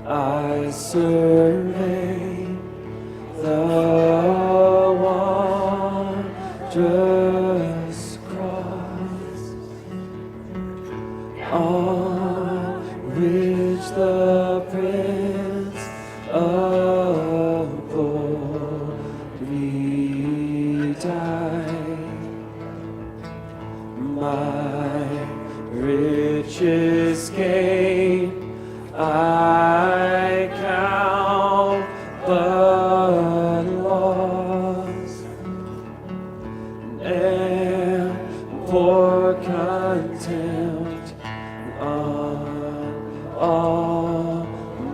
I survey the wondrous cross on which the Prince of Glory died. My richest gain I count but loss, and pour contempt on all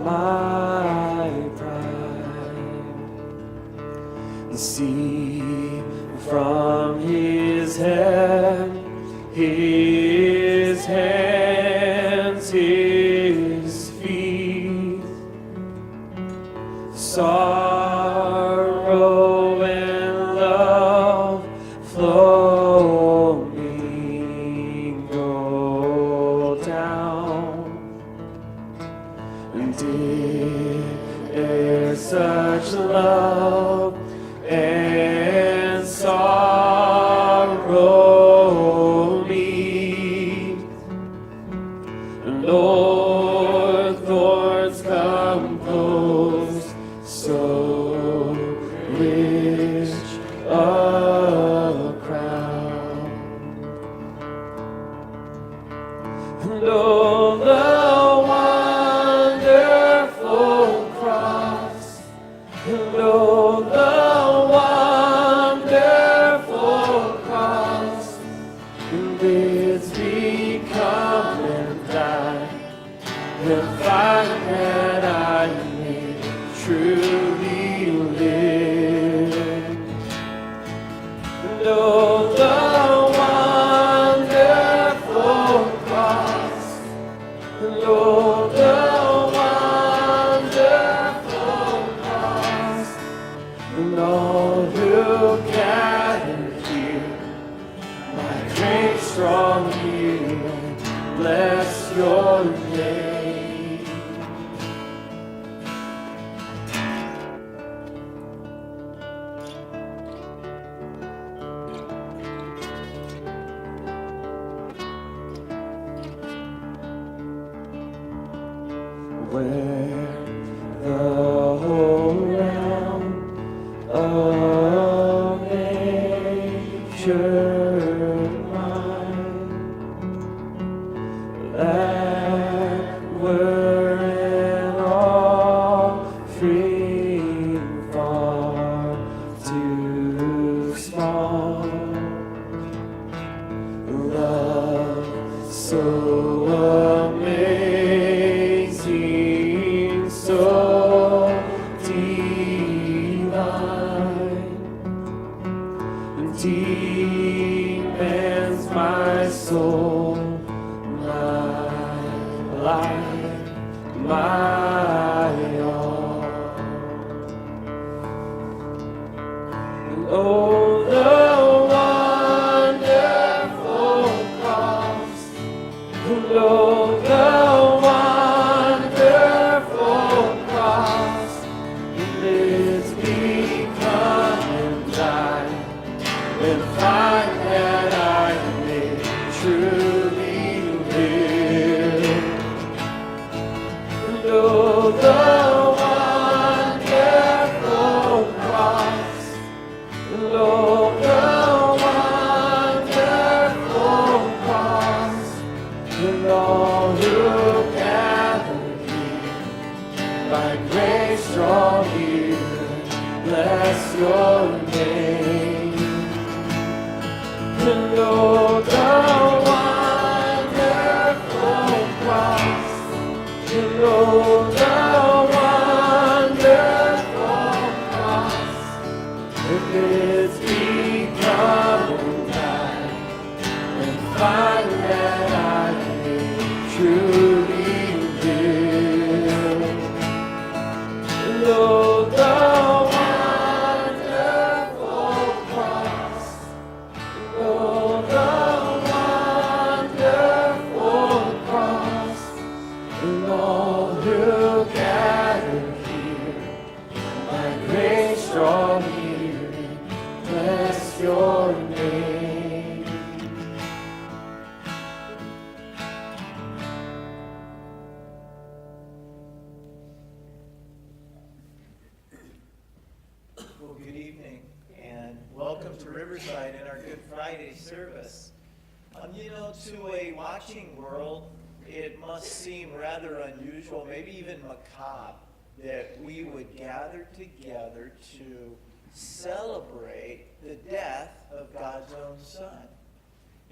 my pride. See from his head, his hands, his feet, sorrow and love flow mingle down. And did such love and sorrow meet, nor thorns compose so rich a crown. And oh, the wonderful cross, and oh, the wonderful cross, bids me come and die, and find that I may truly live. And oh, the wonderful cross, and oh, the wonderful cross, and all who gather here, my great strong healer, bless your name. Where the whole realm of nature mine, that were an offering far too small, love so amazing, so divine, deepens my soul, my life, my all. And oh, the wonderful cross, and oh, the wonderful cross, it bids me come and die, and find that I may truly live. And oh, the wonderful cross, and oh, the wonderful cross, and all who gather here, by grace strong here, bless your name. And oh, the wonderful cross, and oh, the wonderful cross, it bids me come and die, and find that I may truly live. And oh, the wonderful cross, oh, the wonderful cross, and all who Well, good evening, and welcome to Riverside in our Good Friday service. To a watching world, it must seem rather unusual, maybe even macabre, that we would gather together to celebrate the death of God's own Son.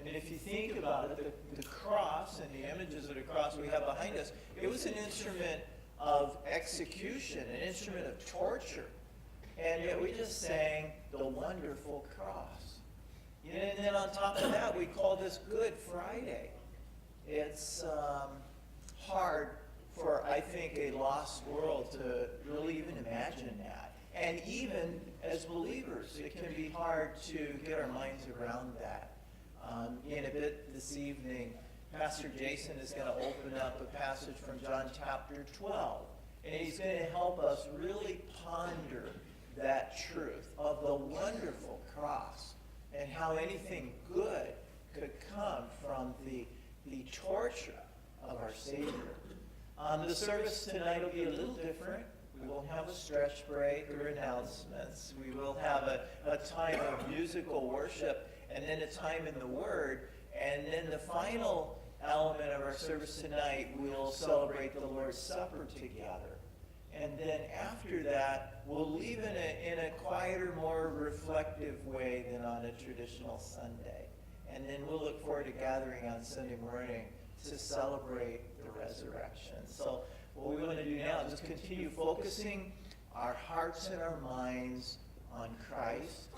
And if you think about it, the cross and the images of the cross we have behind us, it was an instrument of execution, an instrument of torture. And yet we just sang the wonderful cross. And then on top of that, we call this Good Friday. It's hard for, I think, a lost world to really even imagine that. And even as believers, it can be hard to get our minds around that. In a bit this evening, Pastor Jason is going to open up a passage from John chapter 12. And he's going to help us really ponder that truth of the wonderful cross and how anything good could come from the torture of our Savior. The service tonight will be a little different. We will have a stretch break or announcements. We will have a time of musical worship and then a time in the Word. And then the final element of our service tonight, we'll celebrate the Lord's Supper together. And then after that, we'll leave in a quieter, more reflective way than on a traditional Sunday. And then we'll look forward to gathering on Sunday morning to celebrate the resurrection. So what we want to do now is just continue focusing our hearts and our minds on Christ.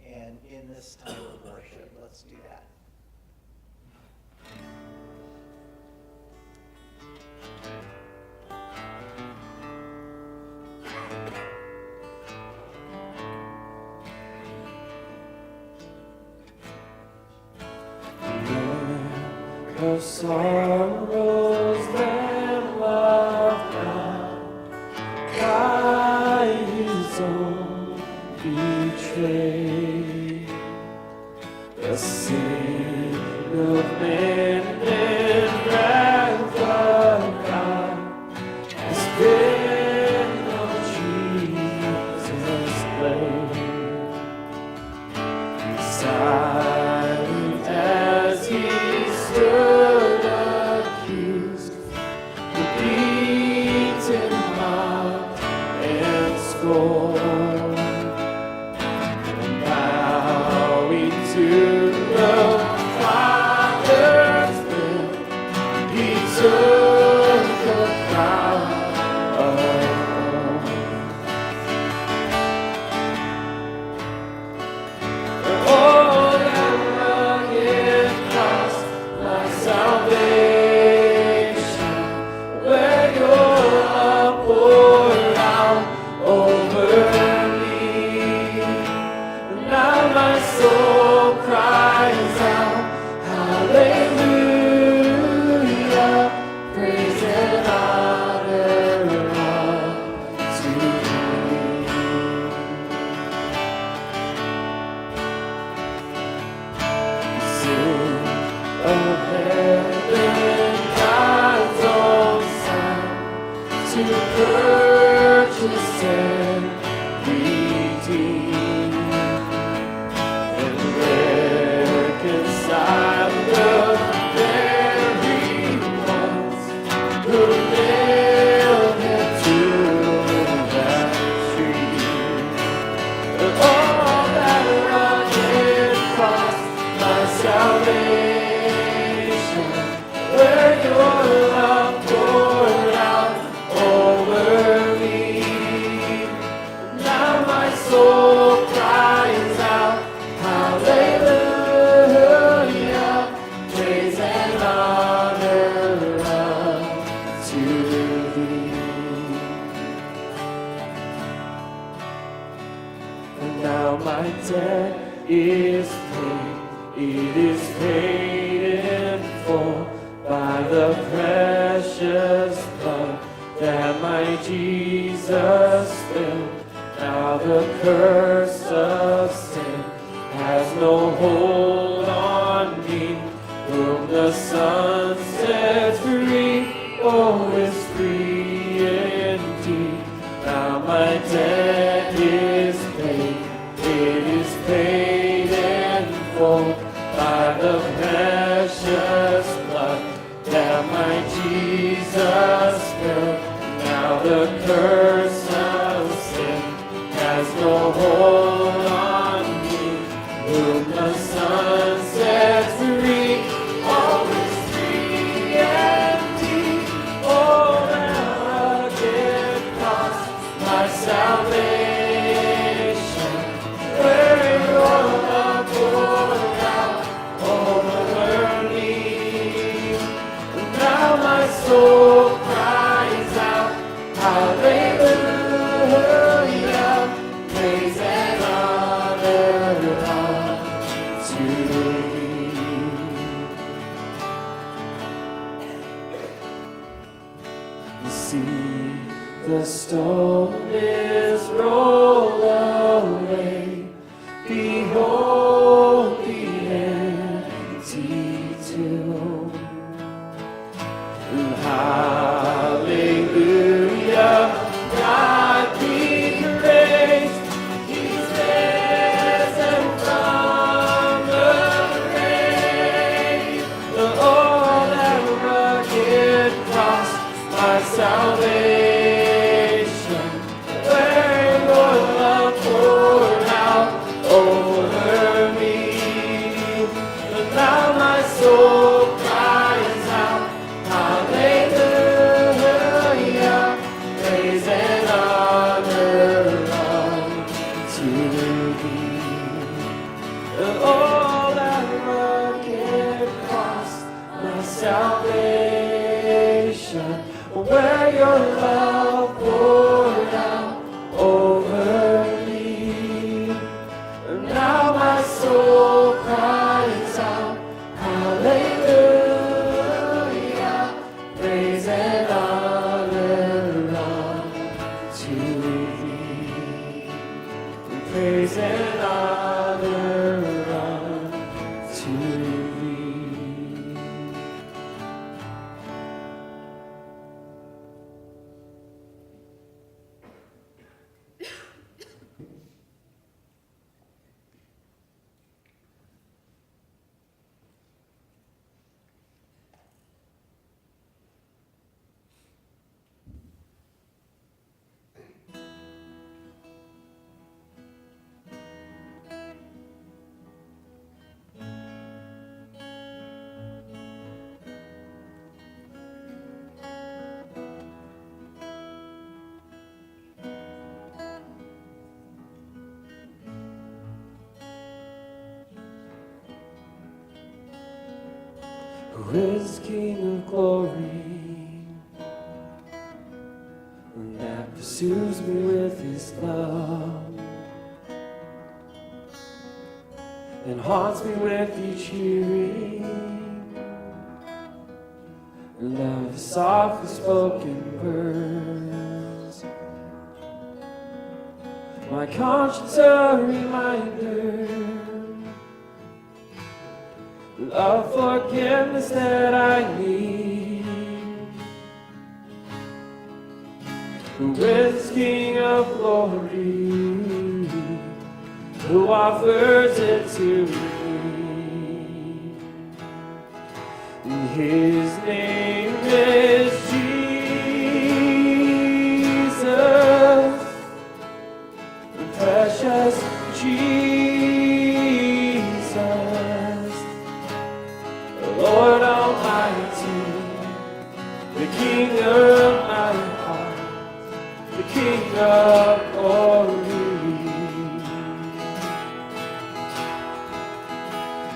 And in this time of worship, let's do that. Of sorrows that love God by His own betrayed, the sin of man and wrath of God has been on Jesus' blade. Silent as He stood accused, beaten, mocked, and scorned, and bowing to the Father's will, He took the crown of thorns. Oh, that rugged cross, my salvation, where your love poured out over me. Now my soul cries out, hallelujah, praise and honor unto Thee. Sing of heaven, God's own Son, to purchase and redeem, and reconcile the very ones who nailed Him to that tree. And all that rugged cross, my salvation, where your love poured out over me. Now my soul cries out, hallelujah, praise and honor unto Thee. And now my debt is paid, it is paid in full by the precious blood that my Jesus spilled. Now the curse of sin has no hold on me, whom the Son sets free, oh, is free indeed. Now my debt is paid, Jesus filled. Now the curse of sin has no hold on me. Whom the Son sets free, all is free and deep. Oh, that rugged cross, my salvation, where your love poured out over me. Now my soul cries out, hallelujah, praise and honor unto thee. See, the stone is rolled away, behold the empty tomb. Hallelujah, God be praised, He's risen from the grave. Oh, that rugged cross, my salvation, where your love poured out over me. And now my soul cries out, hallelujah, praise and honor unto thee. And all that rugged cross, my salvation, where your love poured out over me. And now my soul cries out, hallelujah, praise and honor unto thee. Praise and honor unto thee. Who is King of glory, that pursues me with his love, and haunts me with each hearing, love is softly spoken words, my conscience a reminder, of forgiveness that I need. Who is King of glory, who offers it to me. His name is Jesus, precious Jesus, Lord Almighty, the King of my heart, the King of glory.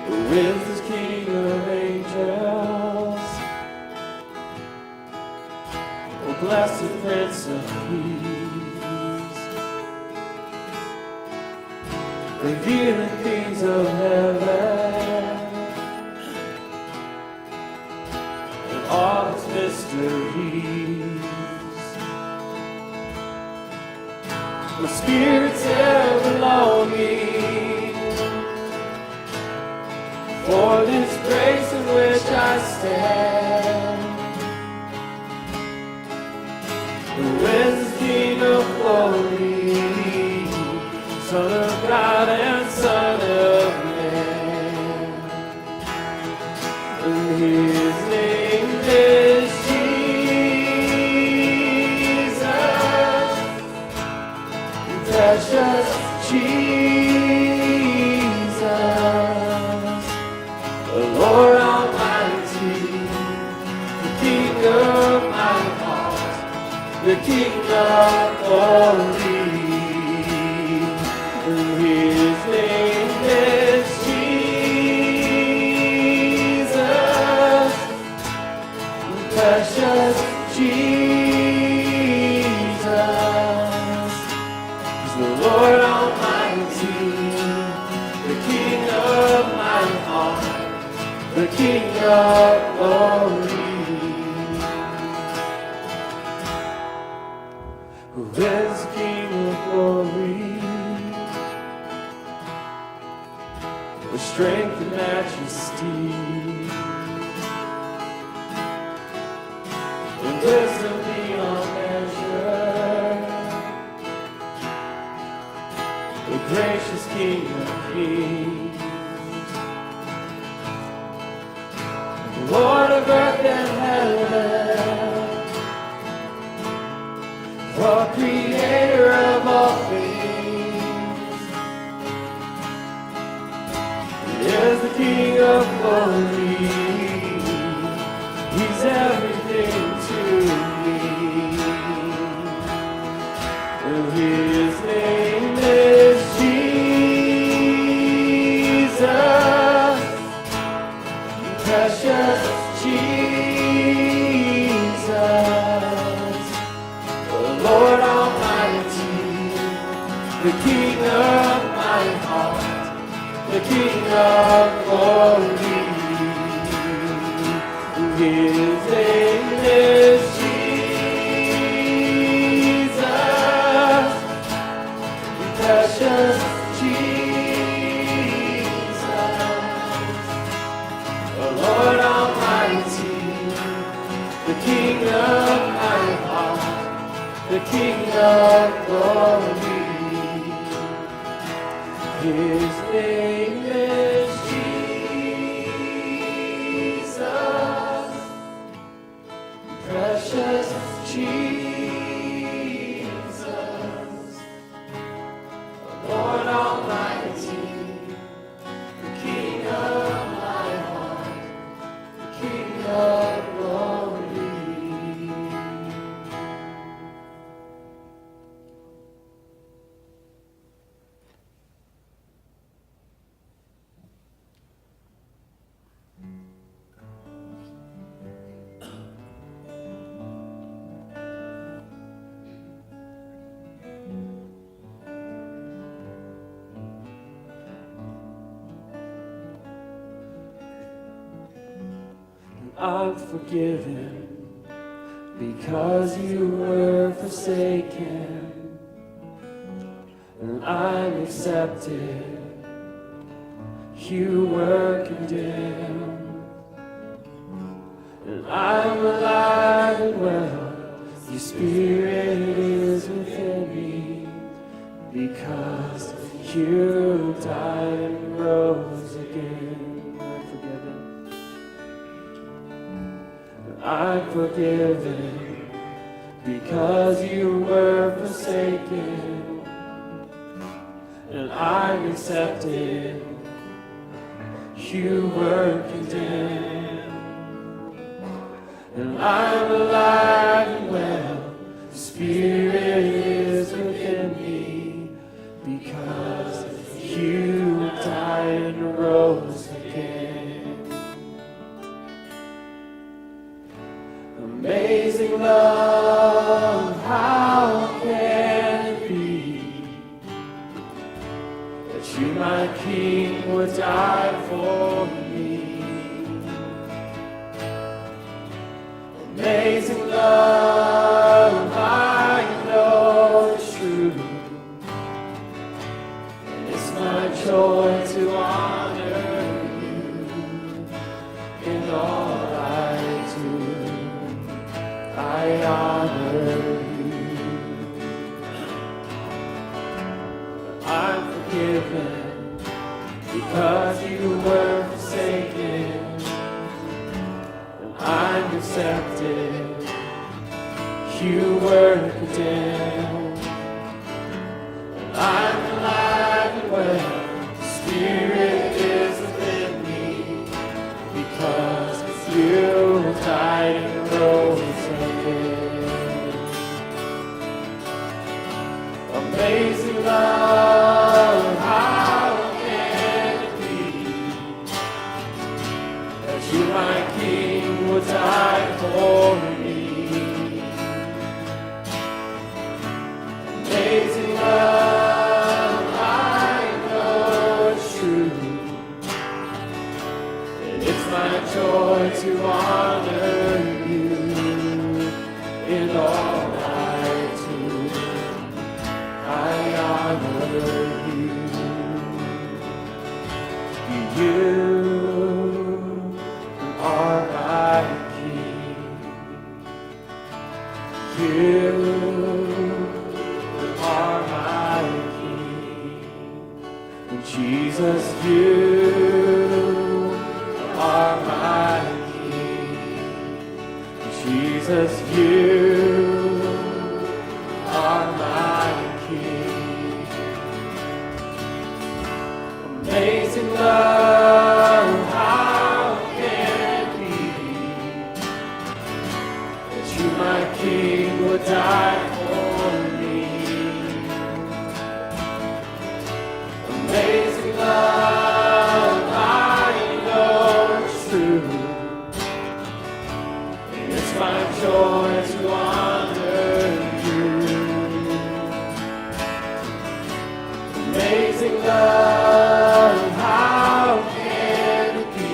Who is this King of angels? Oh, blessed Prince of Peace, revealing things of heaven, all its mysteries. My spirit's ever longing for this grace in which I stand. Who is the King of glory, Son of God and Son of Man? And his name is Jesus. precious Jesus, the Lord Almighty, the King of my heart, the King of glory. His name is Jesus, precious Jesus, the Lord Almighty, the King of my heart, the King of glory. Who is the King of glory? With strength and majesty, with wisdom beyond measure, the gracious King of kings, the Lord of earth and heaven, the creator of all things. He is the King of glory. He's everything to me. His name is Jesus, precious Jesus, the Lord Almighty, the King of my heart, the King of glory. His name is Jesus, precious Jesus, the Lord Almighty, the King of my heart, the King of glory. His name is Jesus, precious Jesus, Lord Almighty, the King of my heart, the King of glory. I'm forgiven because you were forsaken, and I'm accepted. You were condemned, and I'm alive and well. Your spirit is within me because you died and rose again. I'm forgiven because you were forsaken, and I'm accepted. You were condemned, and I'm alive and well. The Spirit is within me because you died and rose again. Amazing love, how can it be that you, my King, would die for me? Amazing love, I know it's true, and it's my joy to honor you in all I do. I honor you. I'm forgiven because you were forsaken, and I'm accepted. You were condemned, and Amazing love, how can it be that you, my King, would die for me? Amazing love, I know it's true. And it's my joy to honor you in all I do. I honor you. You are my King. You are my King. And Jesus, you are my King. Jesus, you are my King. Amazing love, how can it be that you, my King, would die for me? Amazing love, I know it's true. And it's my joy to honor you. Amazing love, how can it be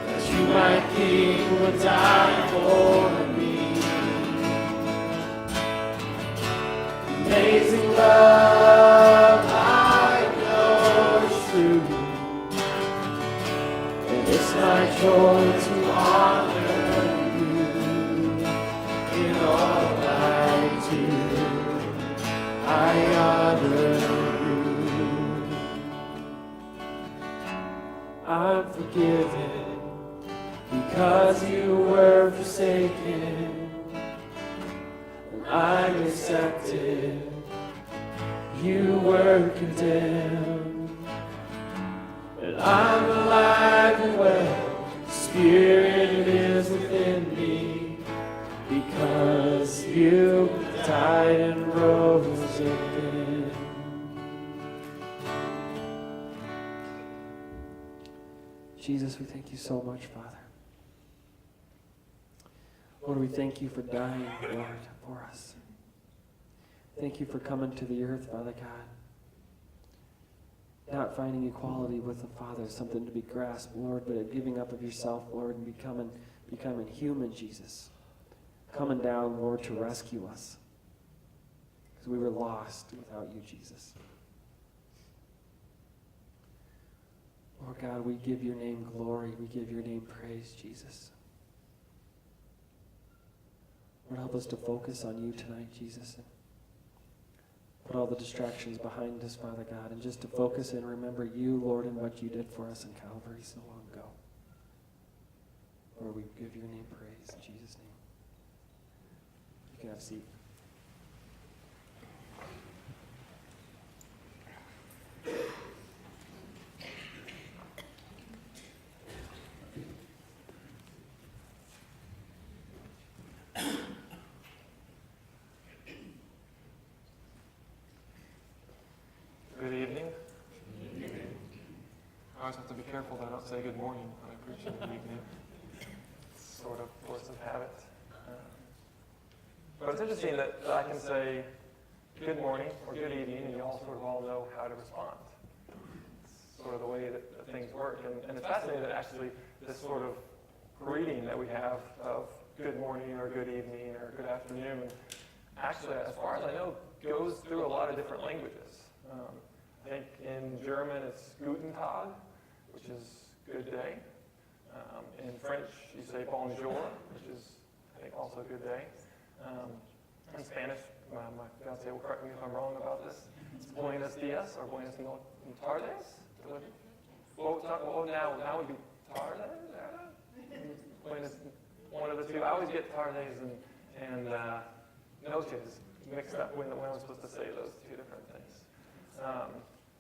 that you, my King, would die for me? Amazing love, I know it's true. And it's my joy to honor you in all I do. I honor you. I'm forgiven because you were forsaken. I'm accepted. You were condemned. And I'm alive and well. Spirit is within me because you died and rose again. Jesus, we thank you so much, Father. Lord, we thank you for dying, Lord, for us. Thank you for coming to the earth, Father God. Not finding equality with the Father, something to be grasped, Lord, but giving up of yourself, Lord, and becoming human, Jesus. Coming down, Lord, to rescue us. Because we were lost without you, Jesus. Lord God, we give your name glory. We give your name praise, Jesus. Lord, help us to focus on you tonight, Jesus. And put all the distractions behind us, Father God, and just to focus and remember you, Lord, and what you did for us in Calvary so long ago. Lord, we give your name praise in Jesus' name. You can have a seat. Good evening. I always have to be careful that I don't say good morning when I preach in the evening. It's sort of force of habit. But it's interesting that I can say good morning or good evening and you all sort of all know how to respond. It's sort of the way that things work. And it's fascinating that actually this sort of greeting that we have of good morning or good evening or good afternoon actually, as far as I know, goes through a lot of different languages. I think in German it's Guten Tag, which is good day. In French you say bonjour, which is I think also good day. In Spanish, my fiance will correct me if I'm wrong about this. It's Buenos Dias or Buenos Tardes. Well, now would be Tardes. Buenos, one of the two. I always get Tardes and Noches mixed up when I'm supposed to say those two different things.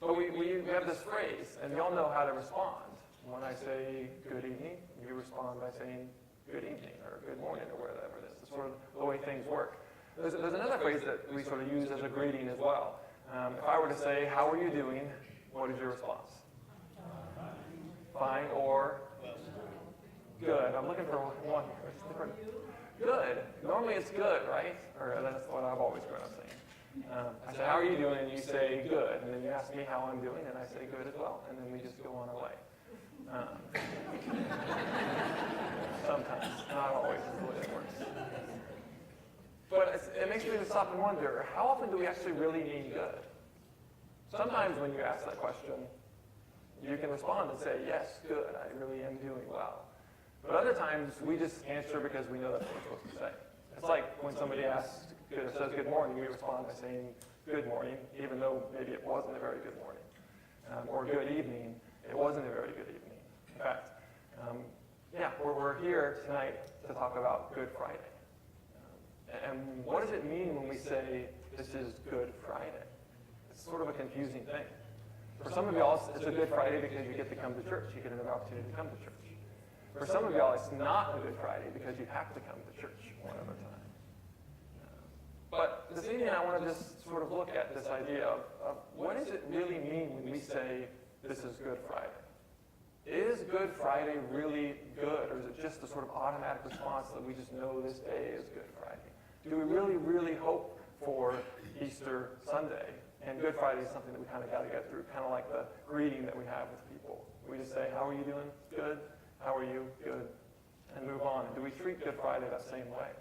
But we have this phrase, and y'all know how to respond. When I say good evening, you respond by saying good evening or good morning or whatever it is. It's sort of the way things work. There's another phrase that we sort of use as a greeting as well. If I were to say, how are you doing? What is your response? Fine or good. I'm looking for one. Good. Normally it's good, right? Or that's what I've always grown up saying. I say, how are you doing? And you say, good. And then you ask me how I'm doing, and I say, good as well. And then we just go on our way. Sometimes. Not always is the way it works. But it makes me stop and wonder, how often do we actually really mean good? Sometimes when you ask that question, you can respond and say, yes, good, I really am doing well. But other times, we just answer because we know that's what we're supposed to say. It's like when somebody says good morning, we respond by saying good morning, even though maybe it wasn't a very good morning. Or good evening, it wasn't a very good evening. In fact, we're here tonight to talk about Good Friday. And what does it mean when we say this is Good Friday? It's sort of a confusing thing. For some of y'all, it's a Good Friday because you get to come to church. You get an opportunity to come to church. For some of y'all, it's not a Good Friday because you have to come to church one at a time. But this evening, I want to just sort of look at this idea of what does it really mean when we say this is Good Friday? Is Good Friday really good, or is it just a sort of automatic response that we just know this day is Good Friday? Do we really, really hope for Easter Sunday? And Good Friday is something that we kind of got to get through, kind of like the greeting that we have with people. We just say, how are you doing? Good. How are you? Good. And move on. Do we treat Good Friday that same way?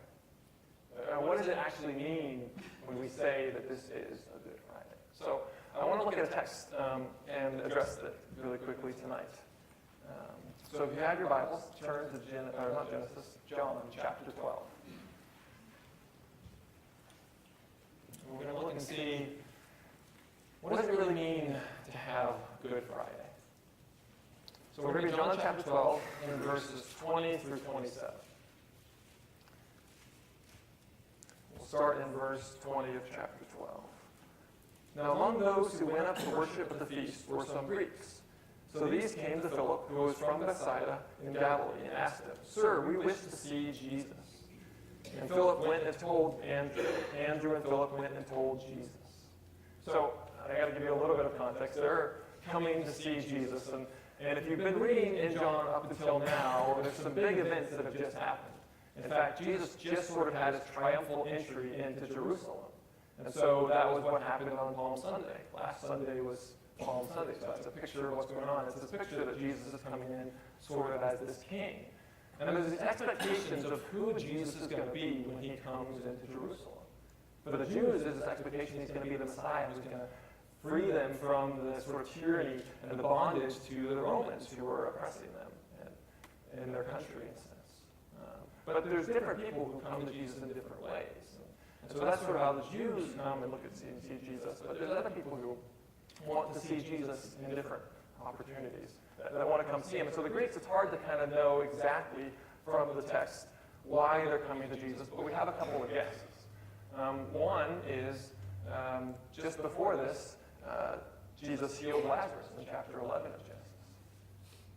What does it actually mean when we say that this is a Good Friday? So I want to look at a text and address it really quickly tonight. So if you have your Bibles, turn to John chapter 12. We're going to look and see, what does it really mean to have Good Friday? So we're going to be John chapter 12 in verses 20 through 27. We'll start in verse 20 of chapter 12. Now among those who went up to worship at the feast were some Greeks. So these came to Philip, who was from Bethsaida in Galilee, and asked him, Sir, we wish to see Jesus. And Philip went and told Andrew. Andrew and Philip went and told Jesus. So I got to give you a little bit of context. They're coming to see Jesus. And if you've been reading in John up until now, there's some big events that have just happened. In fact, Jesus just sort of had his triumphal entry into Jerusalem. And so that was what happened on Palm Sunday. Last Sunday was Palm Sunday. So that's a picture of what's going on. It's this picture that Jesus is coming in sort of as this king. And there's these expectations of who Jesus is going to be when he comes into Jerusalem. For the Jews, there's this expectation he's going to be the Messiah who's going to free them from the sort of tyranny and the bondage to the Romans who were oppressing them in their country, in a sense. But there's different people who come to Jesus in different ways. And so that's sort of how the Jews come and look at see Jesus. But there's other people who want to see Jesus in different opportunities, that want to come see him. And so the Greeks, it's hard to kind of know exactly from the text why they're coming to Jesus, but we have a couple of guesses. One is, just before this, Jesus healed Lazarus in chapter 11 of Genesis.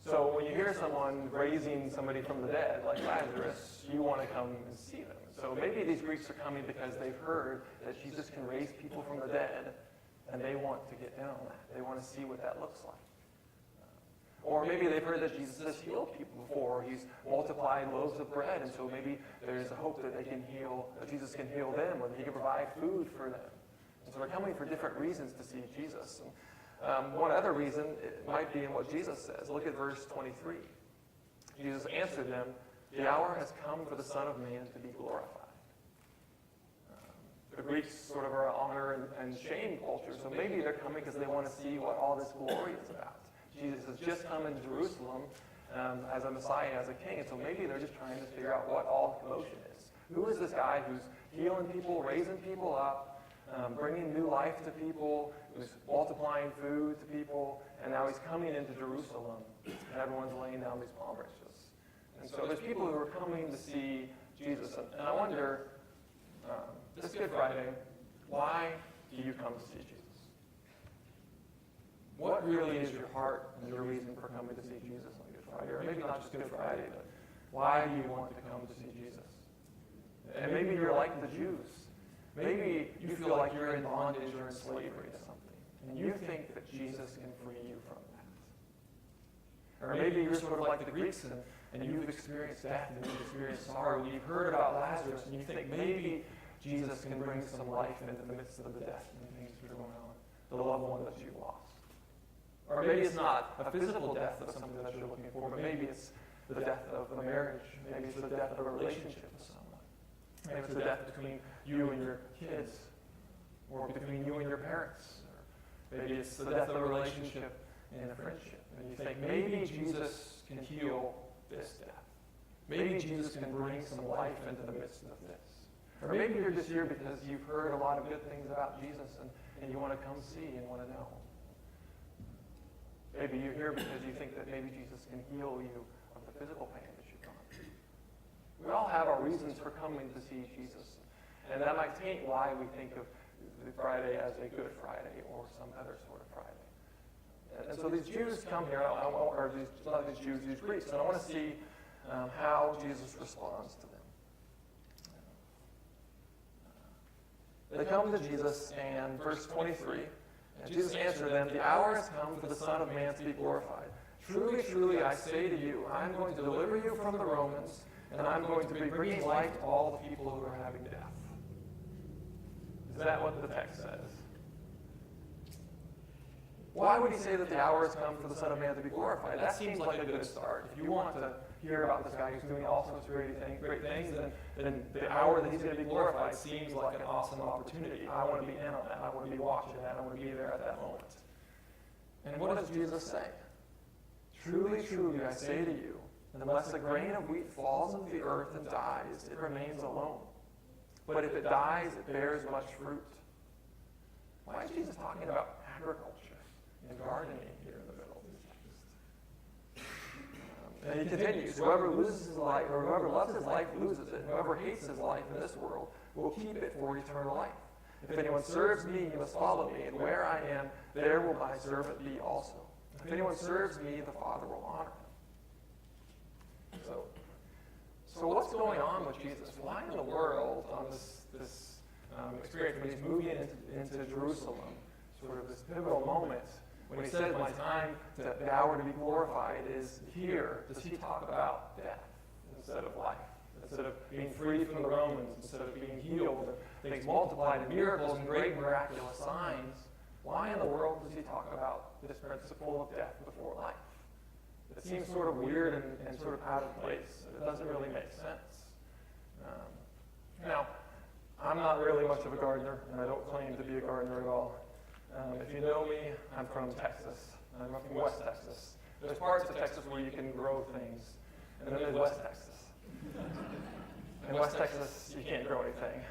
So when you hear someone raising somebody from the dead, like Lazarus, you want to come and see them. So maybe these Greeks are coming because they've heard that Jesus can raise people from the dead, and they want to get in on that. They want to see what that looks like. Or maybe they've heard that Jesus has healed people before. He's multiplied loaves of bread, and so maybe there's a hope that that Jesus can heal them, or that he can provide food for them. And so they're coming for different reasons to see Jesus. And, one other reason it might be in what Jesus says. Look at verse 23. Jesus answered them, "The hour has come for the Son of Man to be glorified." The Greeks sort of are an honor and shame culture, so maybe they're coming because they want to see what all this glory is about. Jesus has just come into Jerusalem as a Messiah, as a king, and so maybe they're just trying to figure out what all the commotion is. Who is this guy who's healing people, raising people up, bringing new life to people, who's multiplying food to people, and now he's coming into Jerusalem, and everyone's laying down these palm branches. And so there's people who are coming to see Jesus, and I wonder, this Good Friday, why do you come to see Jesus? What really is your heart and your reason for coming to see Jesus on Good Friday? Or maybe not just Good Friday, but why do you want to come to see Jesus? And maybe you're like the Jews, Maybe you feel like you're in bondage or in slavery to something, and you think that Jesus can free you from that. Or maybe you're sort of like the Greeks, and you've experienced death, and you've experienced sorrow, and you've heard about Lazarus, and you think maybe Jesus can bring some life into the midst of the death and the things that are going on, the loved one that you lost. Or maybe it's not a physical death of something that you're looking for, but maybe it's the death of a marriage. Maybe it's the death of a relationship with someone. Maybe it's the death between you and your kids, or between you and your parents. Or maybe it's the death of a relationship in a friendship. And you think, maybe Jesus can heal this death. Maybe Jesus can bring some life into the midst of this. Or maybe you're just here because you've heard a lot of good things about Jesus, and you want to come see and want to know. Maybe you're here because you think that maybe Jesus can heal you of the physical pain that you've gone through. We all have our reasons for coming to see Jesus. And that might taint why we think of the Friday as a Good Friday or some other sort of Friday. And so these Jews come here, or not these Jews, these Greeks, and I want to see how Jesus responds to them. They come to Jesus, and verse 23, and Jesus answered them, "The hour has come for the Son of Man to be glorified. Truly, truly, I say to you, I'm going to deliver you from the Romans, and I'm going to be bringing life to all the people who are having death." Is that what the text says? Why would he say that the hour has come for the Son of Man to be glorified? That seems like a good start. If you want to hear about this guy who's doing all sorts of great things, then the hour that he's going to be glorified seems like an awesome opportunity. I want to be in on that. I want to be watching that. I want to be there at that moment. And what does Jesus say? Truly, truly, I say to you, unless a grain of wheat falls into the earth and dies, it remains alone. But if it dies, it bears much fruit. Why is Jesus talking about agriculture and gardening here in the middle of this text? And he continues, whoever loses his life, or whoever loves his life loses it. Whoever hates his life in this world will keep it for eternal life. If anyone serves me, he must follow me, and where I am, there will my servant be also. If anyone serves me, the Father will honor him. So what's going on with Jesus? Why in the world on this experience when he's moving into Jerusalem, sort of this pivotal moment, when he says, my time, the hour to be glorified is here, does he talk about death instead of life? Instead of being free from the Romans, instead of being healed, and things multiplied, and miracles and great miraculous signs, why in the world does he talk about this principle of death before life? It seems sort of weird and sort of out of place. It doesn't really make sense. Now, I'm not really much of a gardener, and I don't claim to be a gardener at all. If you know me, I'm from Texas. I'm from West Texas. There's parts of Texas where you can grow things, and then there's West Texas. In West Texas, you can't grow anything.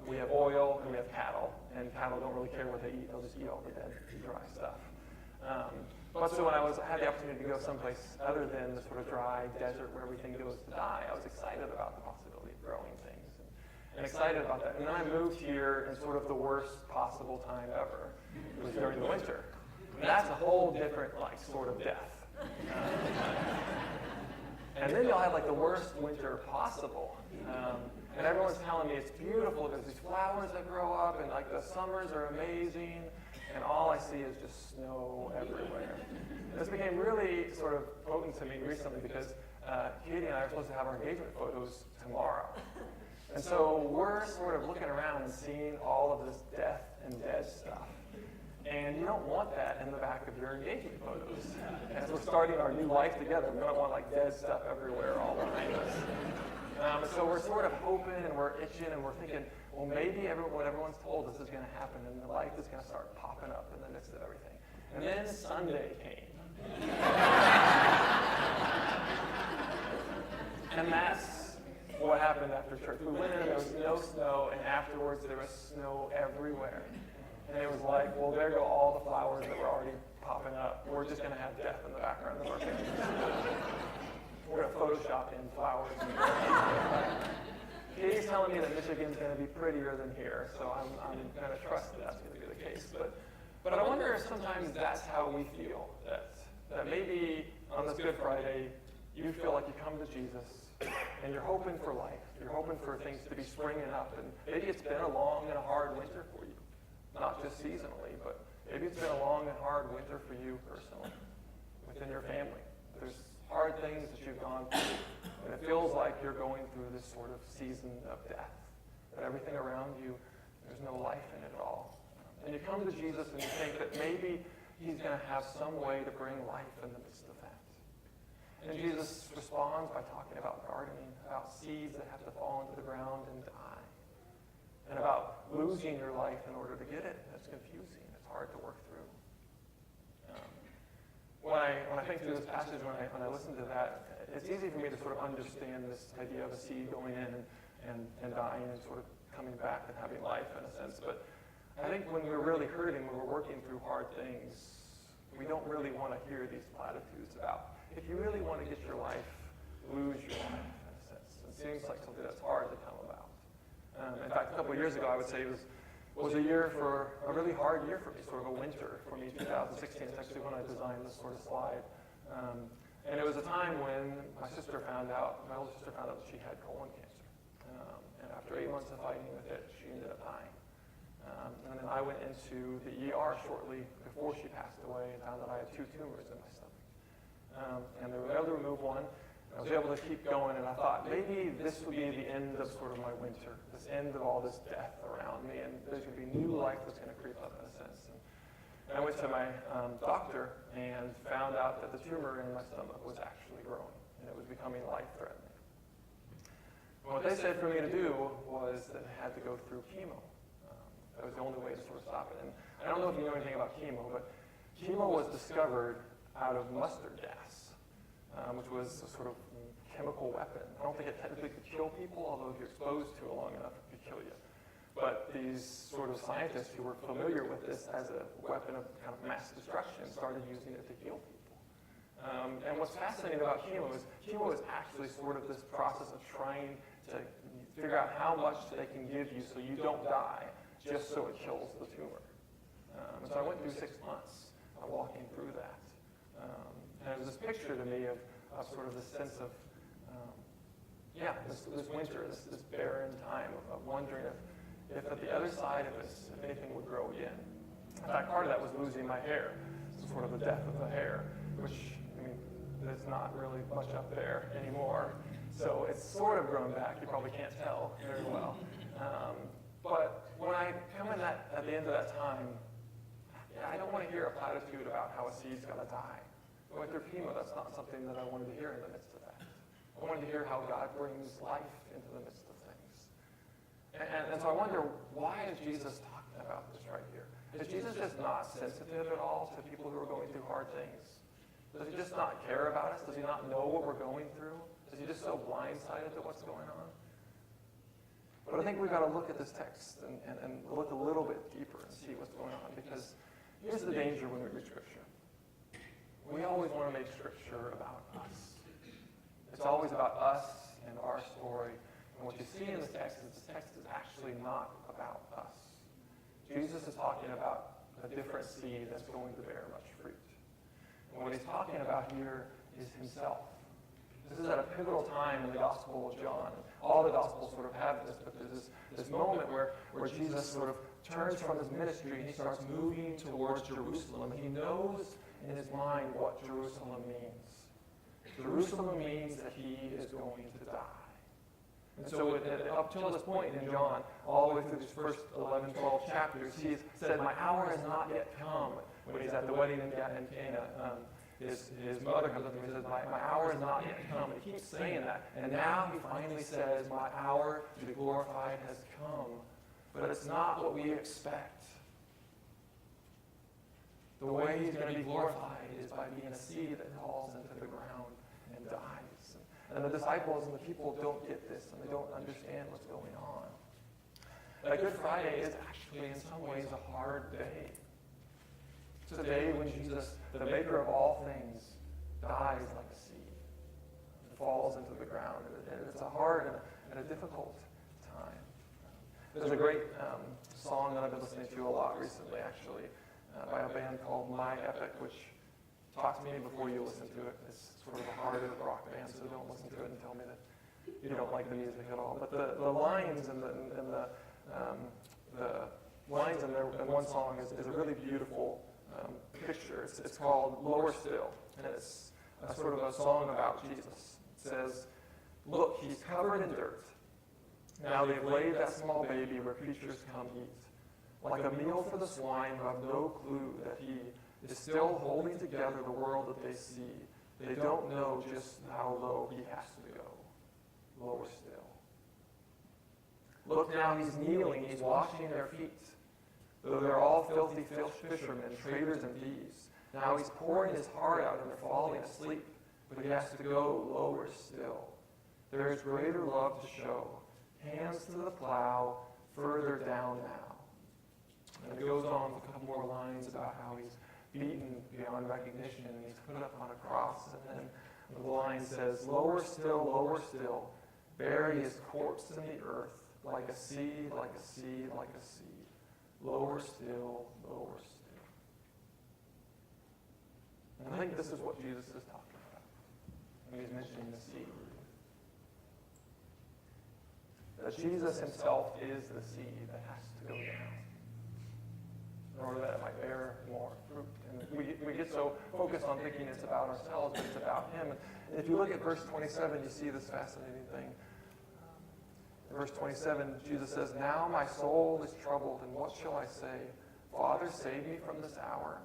We have oil and we have cattle, and cattle don't really care what they eat. They'll just eat all the dead, dry stuff. But so when I had the opportunity to go someplace other than the sort of dry desert where everything goes to die, I was excited about the possibility of growing things and excited about that. And then I moved here in sort of the worst possible time ever. It was during the winter. And that's a whole different, sort of death. And then you'll have the worst winter possible. And everyone's telling me it's beautiful because these flowers that grow up and the summers are amazing. And all I see is just snow everywhere. And this became really sort of potent to me recently because Katie and I are supposed to have our engagement photos tomorrow. And so we're sort of looking around and seeing all of this death and dead stuff. And you don't want that in the back of your engagement photos. As we're starting our new life together, we don't want dead stuff everywhere all behind us. And so we're sort of hoping and we're itching and we're thinking, well, maybe what everyone's told us is going to happen and the life is going to start popping up in the midst of everything. And then Sunday came. And that's what happened after church. We went in, there was no snow, and afterwards there was snow everywhere. And it was well, there go all the flowers that were already popping up. We're just going to have death in the background of our pictures. We're going to Photoshop in flowers. Katie's telling me that Michigan's going to be prettier than here, so I'm going to trust that that's going to be the case. But I wonder if sometimes that's how we feel, that maybe on this Good Friday, you feel like you come to Jesus, and you're hoping for life. You're hoping for things to be springing up. And maybe it's been a long and a hard winter for you, not just seasonally, but maybe it's been a long and hard winter for you personally, within your family. There's hard things that you've gone through, and it feels like you're going through this sort of season of death, that everything around you, there's no life in it at all. And you come to Jesus and you think that maybe he's going to have some way to bring life in the midst of that. And Jesus responds by talking about gardening, about seeds that have to fall into the ground and die, and about losing your life in order to get it. That's confusing. It's hard to work through. When I think through this passage, when I listen to that, it's easy for me to sort of understand this idea of a seed going in and dying and sort of coming back and having life in a sense. But I think when we're really hurting, when we're working through hard things, we don't really want to hear these platitudes about, if you really want to get your life, lose your life in a sense. It seems like something that's hard to come about. In fact, a couple of years ago, I would say it was a really hard year for me, sort of a winter for me, 2016. It's actually when I designed this sort of slide. And it was a time when my older sister found out that she had colon cancer. And after 8 months of fighting with it, she ended up dying. And then I went into the ER shortly before she passed away and found that I had 2 tumors in my stomach. And they were able to remove one. I was able to keep going, and I thought maybe this would be the end of sort of my winter, this end of all this death around me, and there's going to be new life that's going to creep up in a sense. And I went to my doctor and found out that the tumor in my stomach was actually growing, and it was becoming life-threatening. What they said for me to do was that I had to go through chemo. That was the only way to sort of stop it. And I don't know if you know anything about chemo, but chemo was discovered out of mustard gas, which was a sort of chemical weapon. I don't think it technically could kill people, although if you're exposed to it long enough, it could kill you. But these sort of scientists who were familiar with this as a weapon of kind of mass destruction started using it to heal people. And what's fascinating about chemo is actually sort of this process of trying to figure out how much they can give you so you don't die, just so it kills the tumor. And so I went through 6 months of walking through that. And it was this picture to me of sort of this sense of, this winter, this barren time of wondering if at the other side of this, if anything would grow again. In fact, part of that was losing my hair, sort of the death of the hair, which, there's not really much up there anymore. So it's sort of grown back. You probably can't tell very well. But when I come in at the end of that time, I don't want to hear a platitude about how a seed's got to die. Going through chemo, that's not something that I wanted to hear in the midst of that. I wanted to hear how God brings life into the midst of things. And so I wonder, why is Jesus talking about this right here? Is Jesus just not sensitive at all to people who are going through hard things? Does he just not care about us? Does he not know what we're going through? Is he just so blindsided to what's going on? But I think we've got to look at this text and look a little bit deeper and see what's going on, because here's the danger when we read Scripture. We always want to make Scripture about us. It's always about us and our story. And what you see in this text is actually not about us. Jesus is talking about a different seed that's going to bear much fruit. And what he's talking about here is himself. This is at a pivotal time in the Gospel of John. All the Gospels sort of have this, but there's this moment where Jesus sort of turns from his ministry and he starts moving towards Jerusalem. He knows in his mind what Jerusalem means. Jerusalem means that he is going to die. And so up till this point in John, all the way through these first 11, 12 chapters, he said, my hour has not yet come. When he's at the wedding in Cana, his mother comes up to him and says, my hour has not yet come. And he keeps saying that. And now he finally says, my hour to be glorified has come. But it's not what we expect. The way he's going to be glorified is by being a seed that falls into the ground and dies. And the disciples and the people don't get this, and they don't understand what's going on. That Good Friday is actually in some ways a hard day. It's a day when Jesus, the maker of all things, dies like a seed and falls into the ground. And it's a hard and a difficult time. There's a great song that I've been listening to a lot recently, actually, by a band called My Epic, which talk to me before you listen to it. It's sort of a hard rock band, so don't listen to it and tell me that you don't like the music at all. But the lines and the lines in one song is a really beautiful picture. It's called Lower Still, and it's a sort of a song about Jesus. It says, "Look, he's covered in dirt. Now they've laid that small baby where creatures come eat. Like a meal for the swine who have no clue that he is still holding together the world that they see. They don't know just how low he has to go. Lower still. Look now, he's kneeling, he's washing their feet. Though they're all filthy fishermen, traders and thieves. Now he's pouring his heart out and they're falling asleep. But he has to go lower still. There is greater love to show. Hands to the plow, further down now." And it goes on with a couple more lines about how he's beaten beyond recognition and he's put up on a cross. And then the line says, lower still, bury his corpse in the earth, like a seed, like a seed, like a seed. Lower still, lower still. And I think this is what Jesus is talking about when he's mentioning the seed. That Jesus himself is the seed that has to go down in order that it might bear more fruit. And we get so focused on thinking it's about ourselves, but it's about him. And if you look at verse 27, you see this fascinating thing. In verse 27, Jesus says, "Now my soul is troubled, and what shall I say? Father, save me from this hour.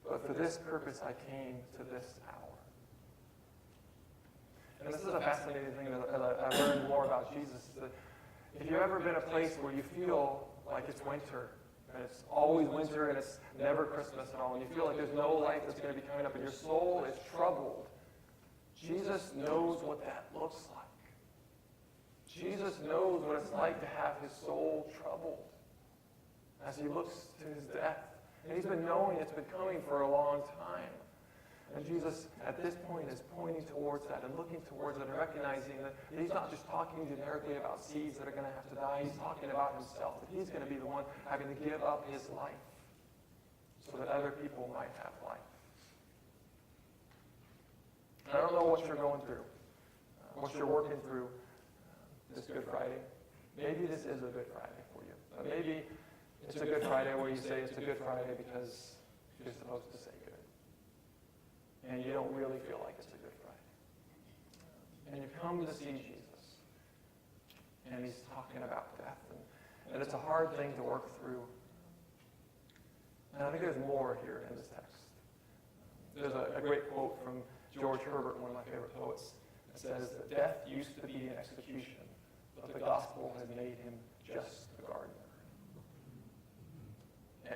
But for this purpose I came to this hour." And this is a fascinating thing that I learned more about Jesus. Is that if you've ever been in a place where you feel like it's winter, and it's always winter and it's never Christmas at all, and you feel like there's no life that's going to be coming up, and your soul is troubled, Jesus knows what that looks like. Jesus knows what it's like to have his soul troubled as he looks to his death. And he's been knowing it's been coming for a long time. And Jesus, at this point, is pointing towards that and looking towards it and recognizing that he's not just talking generically about seeds that are going to have to die. He's talking about himself, that he's going to be the one having to give up his life so that other people might have life. And I don't know what you're going through, what you're working through this Good Friday. Maybe this is a Good Friday for you. But maybe it's a Good Friday where you say it's a Good Friday because you're supposed to say good. And you don't really feel like it's a Good Friday. And you've come to see Jesus. And he's talking about death. And it's a hard thing to work through. And I think there's more here in this text. There's a great quote from George Herbert, one of my favorite poets. It says that death used to be an execution, but the gospel has made him just a gardener.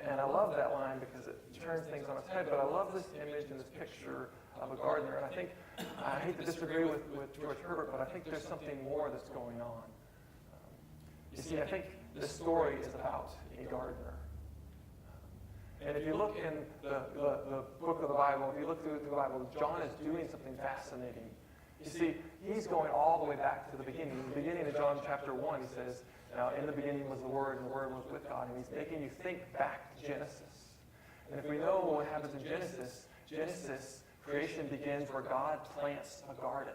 And I love that line because it turns things on its head, but I love this image and this picture of a gardener. And I think, I hate to disagree with George Herbert, but I think there's something more that's going on. You see, I think this story is about a gardener. And if you look in the book of the Bible, if you look through the Bible, John is doing something fascinating. You see, he's going all the way back to the beginning. In the beginning of John chapter 1, he says, "Now in the beginning was the Word, and the Word was with God." And he's making you think back to Genesis. And if we know what happens in Genesis, creation begins where God plants a garden.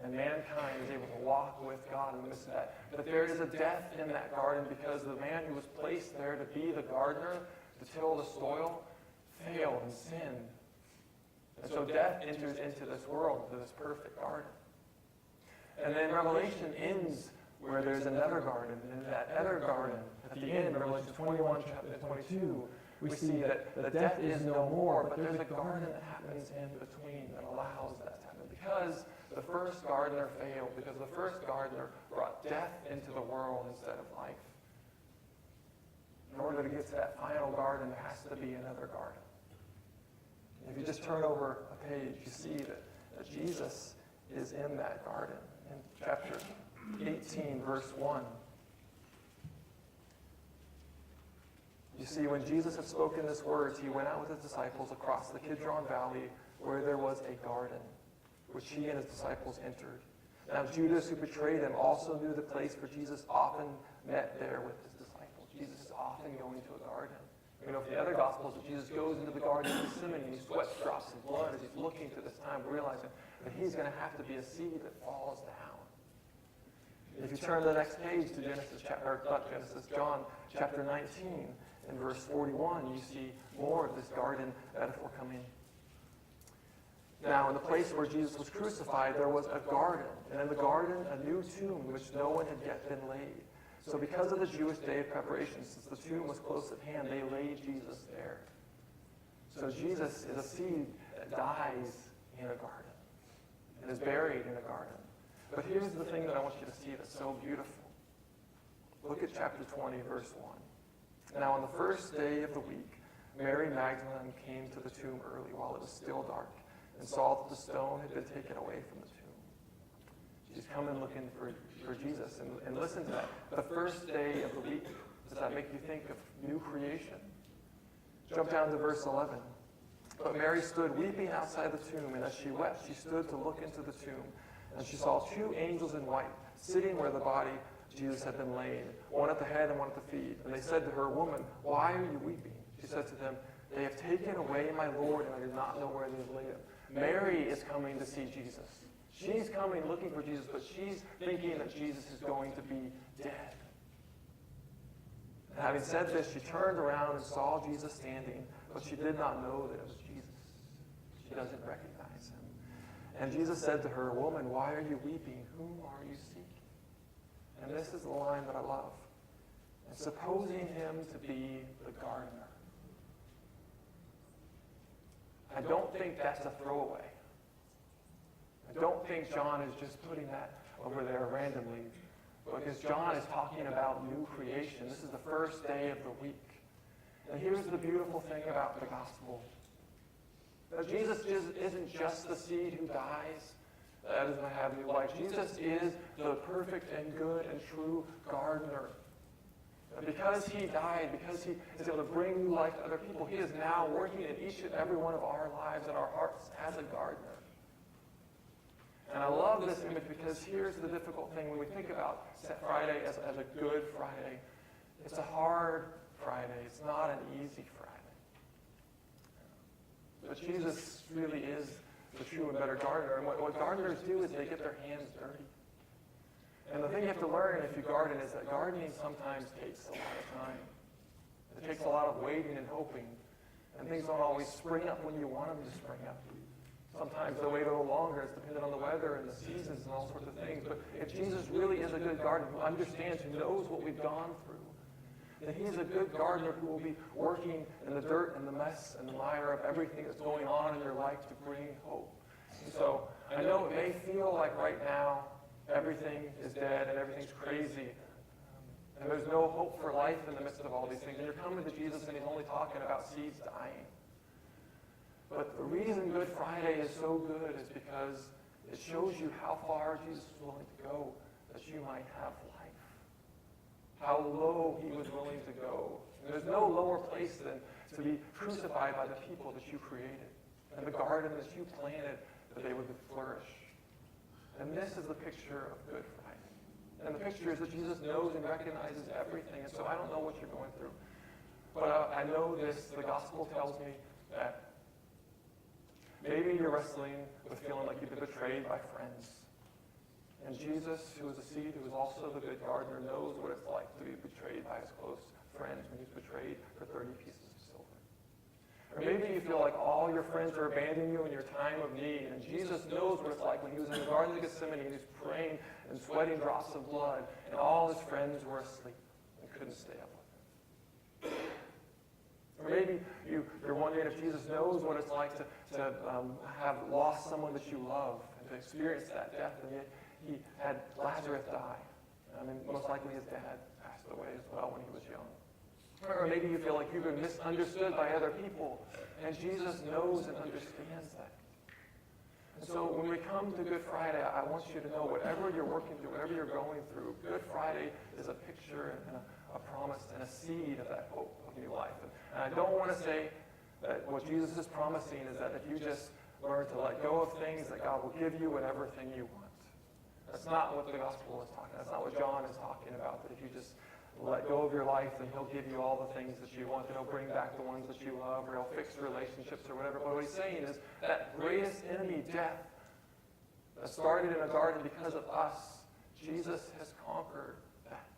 And mankind is able to walk with God in the midst of that. But there is a death in that garden because the man who was placed there to be the gardener, to till the soil, failed and sinned. And so death enters into this world, into this perfect garden. And then Revelation ends where there's another garden. And in that other garden, at the end, Revelation 21, chapter 22, we see that the death is no more, but there's a garden that happens in between that allows that to happen. Because the first gardener failed, because the first gardener brought death into the world instead of life. In order to get to that final garden, there has to be another garden. If you just turn over a page, you see that Jesus is in that garden. In chapter 18, verse 1. You see, when Jesus had spoken these words, he went out with his disciples across the Kidron Valley where there was a garden, which he and his disciples entered. Now Judas, who betrayed him, also knew the place, for Jesus often met there with his disciples. Jesus is often going to a garden. You know, from the other Gospels, that Jesus goes into the Garden of Gethsemane and he sweats drops of blood as he's looking to this time, realizing that he's going to have to be a seed that falls down. If you turn to the next page to John chapter 19 and verse 41, you see more of this garden metaphor coming. Now, in the place where Jesus was crucified, there was a garden, and in the garden a new tomb in which no one had yet been laid. So because of the Jewish day of preparation, since the tomb was close at hand, they laid Jesus there. So Jesus is a seed that dies in a garden and is buried in a garden. But here's the thing that I want you to see that's so beautiful. Look at chapter 20, verse 1. Now on the first day of the week, Mary Magdalene came to the tomb early while it was still dark and saw that the stone had been taken away from the tomb. She's coming looking for Jesus. And listen to that. The first day of the week. Does that make you think of new creation? Jump down to verse 11. But Mary stood weeping outside the tomb, and as she wept, she stood to look into the tomb. And she saw two angels in white, sitting where the body of Jesus had been laid, one at the head and one at the feet. And they said to her, "Woman, why are you weeping?" She said to them, "They have taken away my Lord, and I do not know where they have laid him." Mary is coming to see Jesus. She's coming looking for Jesus, but she's thinking that Jesus is going to be dead. And having said this, she turned around and saw Jesus standing, but she did not know that it was Jesus. She doesn't recognize him. And Jesus said to her, "Woman, why are you weeping? Whom are you seeking?" And this is the line that I love. And supposing him to be the gardener. I don't think that's a throwaway. I don't think John is just putting that over there randomly, because John is talking about new creation. This is the first day of the week. And here's the beautiful thing about the gospel. That Jesus isn't just the seed who dies, that is going to have new life. Jesus is the perfect and good and true gardener. And because he died, because he is able to bring new life to other people, he is now working in each and every one of our lives and our hearts as a gardener. And I love this image because here's the difficult thing when we think about Friday as a good Friday. It's a hard Friday. It's not an easy Friday. But Jesus really is the true and better gardener. And what gardeners do is they get their hands dirty. And the thing you have to learn if you garden is that gardening sometimes takes a lot of time. It takes a lot of waiting and hoping. And things don't always spring up when you want them to spring up. Sometimes they'll wait a little longer. It's dependent on the weather and the seasons and all sorts of things. But if Jesus really is a good gardener who understands, who knows what we've gone through, then he's a good gardener who will be working in the dirt and the mess and the mire of everything that's going on in your life to bring hope. And so I know it may feel like right now everything is dead and everything's crazy. And there's no hope for life in the midst of all these things. And you're coming to Jesus and he's only talking about seeds dying. But the reason Good Friday is so good is because it shows you how far Jesus was willing to go that you might have life. How low he was willing to go. And there's no lower place than to be crucified by the people that you created and the garden that you planted that they would flourish. And this is the picture of Good Friday. And the picture is that Jesus knows and recognizes everything. And so I don't know what you're going through. But I know this. The gospel tells me that maybe you're wrestling with feeling like you've been betrayed by friends. And Jesus, who is a seed, who is also the good gardener, knows what it's like to be betrayed by his close friends when he's betrayed for 30 pieces of silver. Or maybe you feel like all your friends are abandoning you in your time of need, and Jesus knows what it's like when he was in the Garden of Gethsemane and he's praying and sweating drops of blood, and all his friends were asleep and couldn't stay up with him. Or maybe you're wondering if Jesus knows what it's like to have lost someone that you love and to experience that death, and yet he had Lazarus die. I mean, most likely his dad passed away as well when he was young. Or maybe you feel like you've been misunderstood by other people, and Jesus knows and understands that. And so when we come to Good Friday, I want you to know whatever you're working through, whatever you're going through, Good Friday is a picture and a promise and a seed of that hope of new life. And I don't want to say that what Jesus is promising is that if you just learn to let go of things, that God will give you whatever thing you want. That's not what the gospel is talking about. That's not what John is talking about, that if you just let go of your life, then he'll give you all the things that you want, and he'll bring back the ones that you love, or he'll fix relationships or whatever. But what he's saying is that greatest enemy, death, that started in a garden because of us, Jesus has conquered that.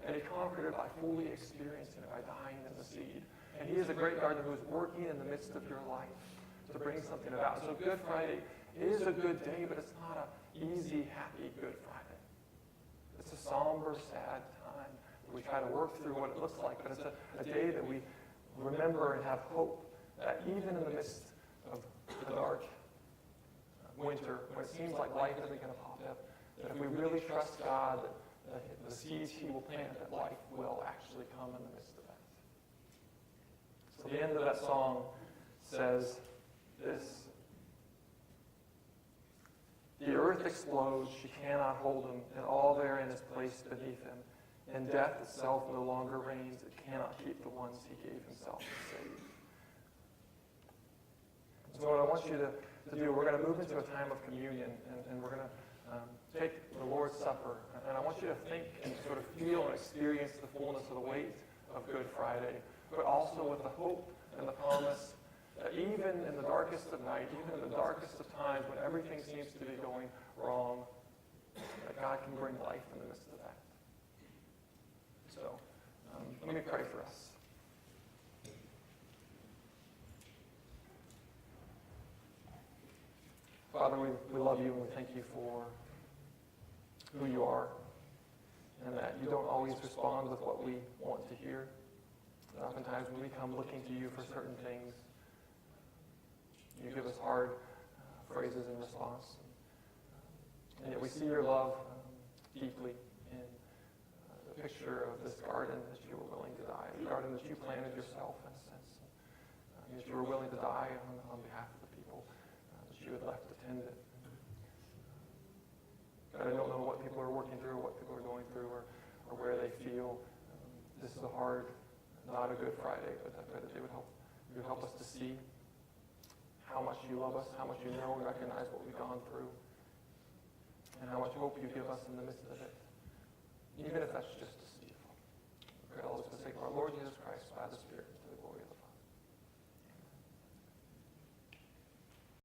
And he conquered it by fully experiencing it, by dying in the seed. And he is a great gardener who is working in the midst of your life to bring something about. So Good Friday is a good day, but it's not an easy, happy Good Friday. It's a somber, sad time. We try to work through what it looks like, but it's a day that we remember and have hope that even in the midst of the dark winter, when it seems like life isn't going to pop up, that if we really trust God, that the seeds he will plant, that life will actually come in the midst of that. So the end of that song says this: the earth explodes, she cannot hold him, and all therein is placed beneath him. And death itself no longer reigns, it cannot keep the ones he gave himself to save. So what I want you to do, we're going to move into a time of communion, and we're going to take the Lord's Supper. And I want you to think and sort of feel and experience the fullness of the weight of Good Friday, but also with the hope and the promise that even in the darkest of night, even in the darkest of times when everything seems to be going wrong, that God can bring life in the midst of that. So let me pray for us. Father, we love you and we thank you for who you are, and that you don't always respond with what we want to hear. And oftentimes when we come looking to you for certain things, you give us hard phrases in response. And yet we see your love deeply in the picture of this garden that you were willing to die, the garden that you planted yourself in a sense, that you were willing to die on behalf of the people that you had left to tend it. God, I don't know what people are working through, what people are going through, or where they feel. This is a hard, not a Good Friday, but I pray that you would help us to see how much you love us, how much you know and recognize what we've gone through, and how much hope you give us in the midst of it, even if that's just a